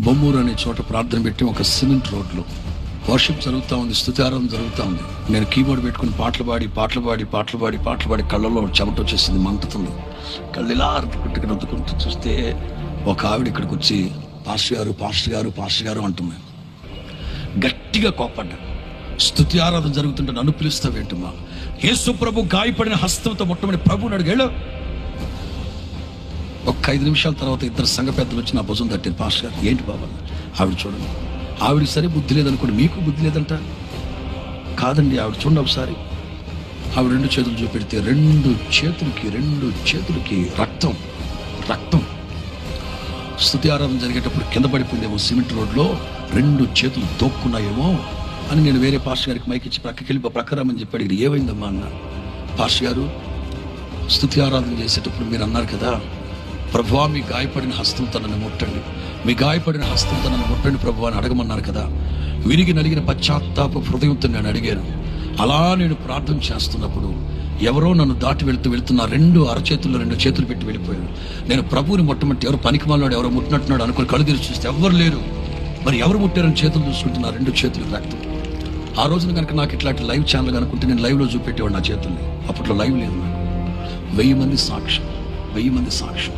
బొమ్మూరు అనే చోట ప్రార్థన పెట్టి ఒక సిమెంట్ రోడ్లో వర్షిప్ జరుగుతూ ఉంది, స్తుతి జరుగుతూ ఉంది. నేను కీబోర్డ్ పెట్టుకుని పాటలు పాడి కళ్ళలో చెమట వచ్చేసింది, మంటుతుంది. కళ్ళు ఇలా రుద్దుకుంటూ చూస్తే ఒక ఆవిడ ఇక్కడికి వచ్చి పాస్టర్ గారు అంటుంది. గట్టిగా కోపడ్డా. స్తుతి ఆరాధన జరుగుతుంటే నన్ను పిలుస్తావేంటమ్మా? యేసు ప్రభు గాయపడిన హస్తంతో ముట్టమని ప్రభువుని అడిగాడు. ఒక 5 నిమిషాల తర్వాత 2 సంఘ పెద్దలు వచ్చి నా భుజం తట్టారు. పాస్టర్ గారు ఏంటి బాబా? ఆవిడ చూడండి, ఆవిడ సరే బుద్ధి లేదనుకోండి, మీకు బుద్ధి లేదంట. కాదండి, ఆవిడ చూడండి ఒకసారి. ఆవిడ 2 చేతులు చూపెడితే 2 చేతులకి రక్తం. స్తుతి ఆరాధన జరిగేటప్పుడు కింద పడిపోయిందేమో, సిమెంట్ రోడ్లో 2 చేతులు తోక్కున్నాయేమో అని నేను వేరే పాస్టర్ గారికి మైక్ ఇచ్చి ప్రక్కరమ్మని చెప్పాడు. ఇది ఏమైందమ్మా అన్న. పాస్టర్ గారు, స్తుతి ఆరాధన చేసేటప్పుడు మీరు అన్నారు కదా, ప్రభువా మీ గాయపడిన హస్తంతో నన్ను ముట్టండి, మీ గాయపడిన హస్తంతో నన్ను ముట్టండి ప్రభువా అని అడగమన్నారు కదా. విరిగి నలిగిన పశ్చాత్తాప హృదయంతో నేను అడిగాను. అలా నేను ప్రార్థన చేస్తున్నప్పుడు ఎవరో నన్ను దాటి వెళ్తున్నా 2 అరచేతుల్లో 2 చేతులు పెట్టి వెళ్ళిపోయారు. నేను ప్రభువుని ముట్టమంటే ఎవరు పనికిమాలినాడు, ఎవరో ముట్టినట్టున్నాడు అనుకుని కళ్ళు తెరిచి చూస్తే ఎవ్వరు లేరు. మరి ఎవరు ముట్టారని చేతులు చూసుకుంటున్నా 2 చేతులు రక్తం. ఆ రోజున కనుక నాకు ఇట్లాంటి లైవ్ ఛానల్ కనుకుంటే నేను లైవ్లో చూపెట్టేవాడు నా చేతుల్ని. అప్పట్లో లైవ్ లేదు. నాకు 1000 మంది సాక్ష్యం.